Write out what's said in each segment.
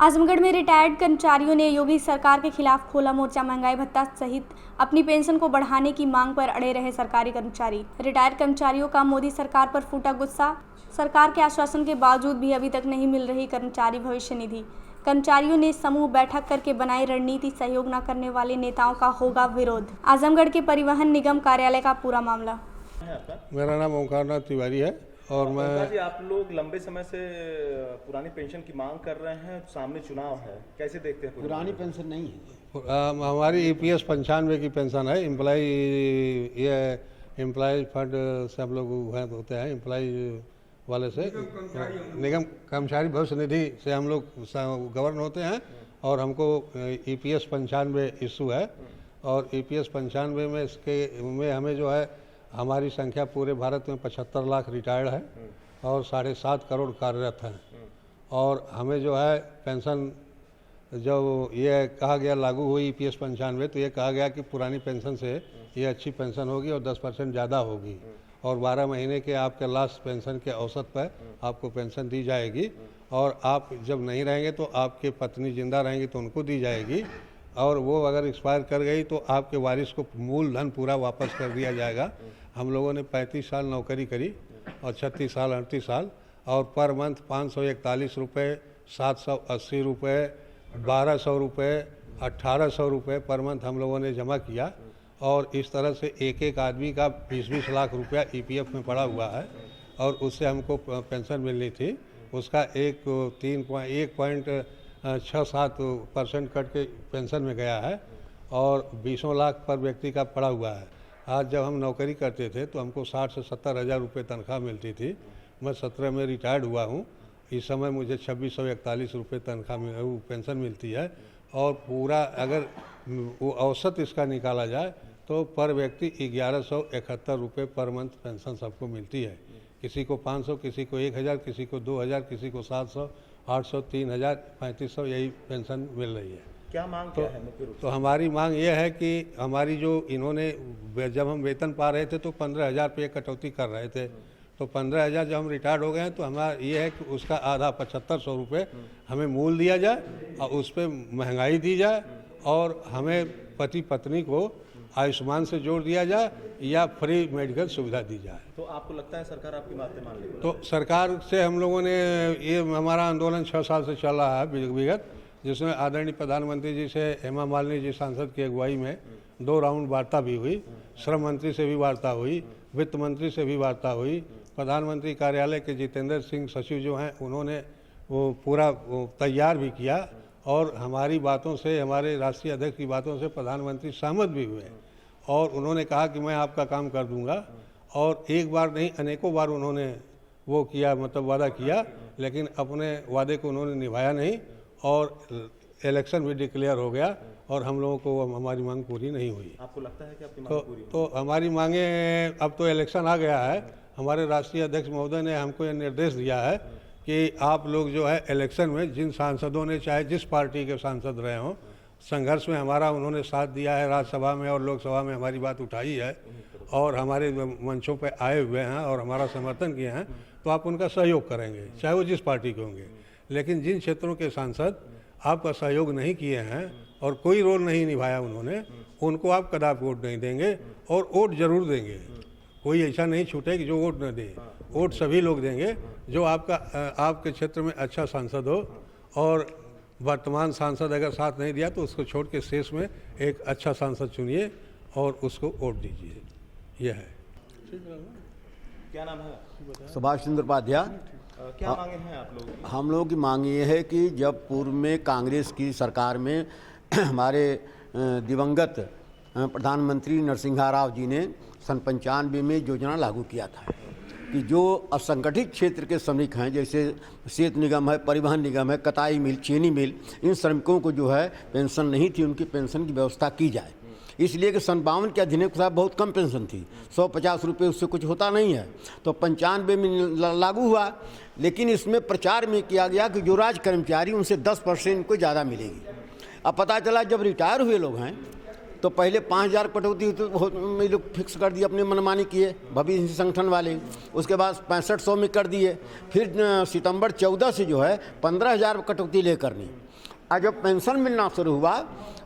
आजमगढ़ में रिटायर्ड कर्मचारियों ने योगी सरकार के खिलाफ खोला मोर्चा। महंगाई भत्ता सहित अपनी पेंशन को बढ़ाने की मांग पर अड़े रहे सरकारी कर्मचारी। रिटायर्ड कर्मचारियों का मोदी सरकार पर फूटा गुस्सा। सरकार के आश्वासन के बावजूद भी अभी तक नहीं मिल रही कर्मचारी भविष्य निधि। कर्मचारियों ने समूह बैठक करके बनाई रणनीति। सहयोग न करने वाले नेताओं का होगा विरोध। आजमगढ़ के परिवहन निगम कार्यालय का पूरा मामला। मेरा नाम ओंकारनाथ तिवारी है और मैं जी, आप लोग लंबे समय से पुरानी पेंशन की मांग कर रहे हैं। सामने चुनाव है, कैसे देखते हैं? पुरानी पेंशन नहीं है, हमारी ईपीएस 95 की पेंशन है। एम्प्लॉय फंड से हम लोग होते हैं, एम्प्लॉय वाले से निगम कर्मचारी भविष्य निधि से हम लोग गवर्न होते हैं और हमको ईपीएस 95 इशू है। और ईपीएस 95 में इसके हमें जो है हमारी संख्या पूरे भारत में 75 लाख रिटायर्ड है और 7.5 करोड़ कार्यरत हैं। और हमें जो है पेंशन जब ये कहा गया लागू हुई ईपीएस 95 तो ये कहा गया कि पुरानी पेंशन से ये अच्छी पेंशन होगी और 10% ज़्यादा होगी और 12 महीने के आपके लास्ट पेंशन के औसत पर आपको पेंशन दी जाएगी। और आप जब नहीं रहेंगे तो आपकी पत्नी जिंदा रहेंगी तो उनको दी जाएगी और वो अगर एक्सपायर कर गई तो आपके वारिस को मूल धन पूरा वापस कर दिया जाएगा। हम लोगों ने 35 साल नौकरी करी और 36 साल 38 साल और पर मंथ 541 रुपये, 780 रुपये, 1200 रुपये, 1800 रुपये पर मंथ हम लोगों ने जमा किया। और इस तरह से एक एक आदमी का 20-20 लाख रुपया ईपीएफ में पड़ा हुआ है और उससे हमको पेंशन मिलनी थी। उसका 1.67% कट के पेंशन में गया है और 20 लाख पर व्यक्ति का पड़ा हुआ है। आज जब हम नौकरी करते थे तो हमको 60 से 70 हज़ार रुपये तनख्वाह मिलती थी। मैं 17 में रिटायर्ड हुआ हूँ। इस समय मुझे 2641 रुपये तनख्वाह पेंशन मिलती है और पूरा अगर वो औसत इसका निकाला जाए तो पर व्यक्ति 1171 रुपये पर मंथ पेंशन सबको मिलती है। किसी को 500, किसी को 1000, किसी को 2000, किसी को 700, 800, 3000, 3500 यही पेंशन मिल रही है। क्या मांग क्या है मुख्य रूप से? तो हमारी मांग ये है कि हमारी जो इन्होंने जब हम वेतन पा रहे थे तो 15,000 पे कटौती कर रहे थे। तो 15,000 जब हम रिटायर्ड हो गए हैं तो हमारा ये है कि उसका आधा 7500 रुपये हमें मूल दिया जाए और उस पर महंगाई दी जाए और हमें पति पत्नी को आयुष्मान से जोड़ दिया जाए या फ्री मेडिकल सुविधा दी जाए। तो आपको लगता है सरकार आपकी बातें मान लेगी? तो सरकार से हम लोगों ने ये हमारा आंदोलन 6 साल से चल रहा है विगत, जिसमें आदरणीय प्रधानमंत्री जी से हेमा मालिनी जी सांसद की अगुवाई में 2 राउंड वार्ता भी हुई। श्रम मंत्री से भी वार्ता हुई, वित्त मंत्री से भी वार्ता हुई। प्रधानमंत्री कार्यालय के जितेंद्र सिंह सचिव जो हैं उन्होंने वो पूरा तैयार भी किया और हमारी बातों से, हमारे राष्ट्रीय अध्यक्ष की बातों से प्रधानमंत्री सहमत भी हुए और उन्होंने कहा कि मैं आपका काम कर दूंगा। और एक बार नहीं अनेकों बार उन्होंने वो किया, मतलब वादा किया, लेकिन अपने वादे को उन्होंने निभाया नहीं और इलेक्शन भी डिक्लेयर हो गया और हम लोगों को हमारी मांग पूरी नहीं हुई। आपको लगता है कि आपकी मांग पूरी तो हमारी मांगे, अब तो इलेक्शन आ गया है, हमारे राष्ट्रीय अध्यक्ष महोदय ने हमको ये निर्देश दिया है कि आप लोग जो है इलेक्शन में जिन सांसदों ने चाहे जिस पार्टी के सांसद रहे हों, संघर्ष में हमारा उन्होंने साथ दिया है, राज्यसभा में और लोकसभा में हमारी बात उठाई है और हमारे मंचों पर आए हुए हैं और हमारा समर्थन किए हैं, तो आप उनका सहयोग करेंगे चाहे वो जिस पार्टी के होंगे। लेकिन जिन क्षेत्रों के सांसद आपका सहयोग नहीं किए हैं और कोई रोल नहीं निभाया उन्होंने, उनको आप कदापि वोट नहीं देंगे और वोट जरूर देंगे। कोई ऐसा नहीं छूटे कि जो वोट न दे, वोट सभी लोग देंगे जो आपके क्षेत्र में अच्छा सांसद हो। और वर्तमान सांसद अगर साथ नहीं दिया तो उसको छोड़ के शेष में एक अच्छा सांसद चुनिए और उसको वोट दीजिए। यह है। क्या नाम है? सुभाष चंद्र उपाध्याय। क्या मांगे हैं आप लोग? हम लोगों की मांग ये है कि जब पूर्व में कांग्रेस की सरकार में हमारे दिवंगत प्रधानमंत्री नरसिम्हा राव जी ने सन 95 में योजना लागू किया था कि जो असंगठित क्षेत्र के श्रमिक हैं, जैसे सेत निगम है, परिवहन निगम है, कताई मिल, चीनी मिल, इन श्रमिकों को जो है पेंशन नहीं थी, उनकी पेंशन की व्यवस्था की जाए। इसलिए कि 57 के अधिनियम के साथ बहुत कम पेंशन थी, 150 रुपये, उससे कुछ होता नहीं है। तो 95 में लागू हुआ, लेकिन इसमें प्रचार में किया गया कि जो राज्य कर्मचारी उनसे 10% को ज़्यादा मिलेगी। अब पता चला जब रिटायर हुए लोग हैं तो पहले 5,000 कटौती हुई तो ये लोग फिक्स कर दिए, अपनी मनमानी किए भविष्य संगठन वाले। उसके बाद 6500 में कर दिए। फिर सितंबर 14 से जो है 15,000 कटौती ले करनी। आज जब पेंशन मिलना शुरू हुआ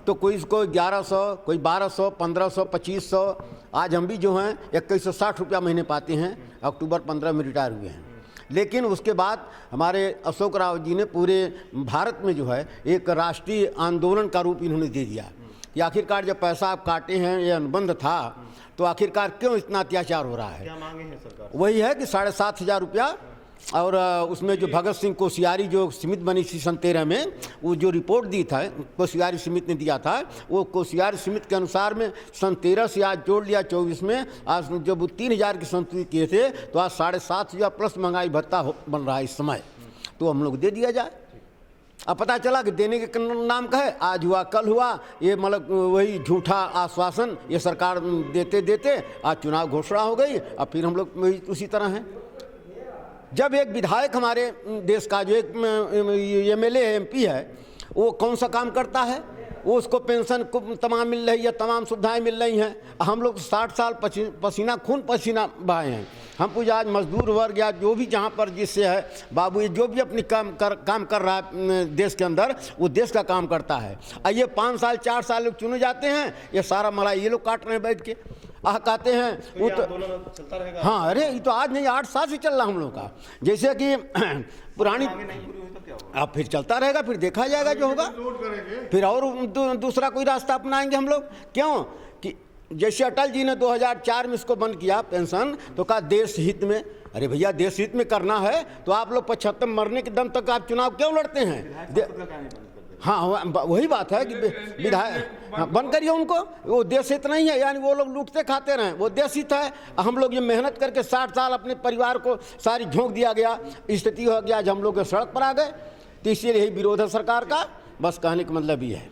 तो कोई इसको 1100, कोई 1200, 1500, 2500, आज हम भी जो हैं 2160 रुपया महीने पाते हैं। अक्टूबर 15 में रिटायर हुए हैं। लेकिन उसके बाद हमारे अशोक राव जी ने पूरे भारत में जो है एक राष्ट्रीय आंदोलन का रूप इन्होंने दे दिया कि आखिरकार जब पैसा आप काटे हैं, ये अनुबंध था, तो आखिरकार क्यों इतना अत्याचार हो रहा है। क्या मांगे हैं सरकार? वही है कि 7,500 रुपया, और उसमें जो भगत सिंह कोश्यारी जो समिति बनी थी सन 13 में, वो जो रिपोर्ट दी था कोश्यारी समिति ने दिया था, वो कोश्यारी समिति के अनुसार में सन 13 से आज जोड़ लिया 24 में, आज जब वो 3,000 की संतुलित किए थे तो आज 7,500 प्लस महंगाई भत्ता बन रहा है इस समय, तो हम लोग दे दिया जाए। अब पता चला कि देने के नाम का है, आज हुआ कल हुआ, ये मतलब वही झूठा आश्वासन ये सरकार देते देते आज चुनाव घोषणा हो गई। अब फिर हम लोग वही उसी तरह हैं। जब एक विधायक हमारे देश का जो एक MLA MP है, वो कौन सा काम करता है, वो उसको पेंशन को तमाम मिल रही है, तमाम सुविधाएं मिल रही हैं। हम लोग 60 साल पसीना खून पसीना बहाए हैं। हम पूछ आज मजदूर वर्ग या जो भी जहाँ पर जिससे है बाबू, ये जो भी अपनी काम कर रहा है देश के अंदर, वो देश का काम करता है। ये 5 साल 4 साल लोग चुने जाते हैं, ये सारा मलाई ये लोग काट रहे हैं बैठ के। कहते हैं वो तो चलता रहेगा। हाँ, अरे ये तो आज नहीं 8 साल से चल रहा हम लोग का। जैसे कि पुरानी अब फिर चलता रहेगा, फिर देखा जाएगा जो होगा, फिर और दूसरा कोई रास्ता अपनाएंगे हम लोग। क्यों कि जैसे अटल जी ने 2004 में इसको बंद किया पेंशन, तो कहा देश हित में। अरे भैया, देश हित में करना है तो आप लोग 75 मरने के दम तक आप चुनाव क्यों लड़ते हैं। हाँ, वही बात है कि विधायक बंद करिए उनको, वो देश हित नहीं है, यानी वो लोग लूटते खाते रहें, वो देश हित है। हम लोग ये मेहनत करके 60 साल अपने परिवार को सारी झोंक दिया गया, स्थिति हो गया, आज हम लोग सड़क पर आ गए। तो इसलिए यही विरोध है सरकार का, बस कहने का मतलब ये है।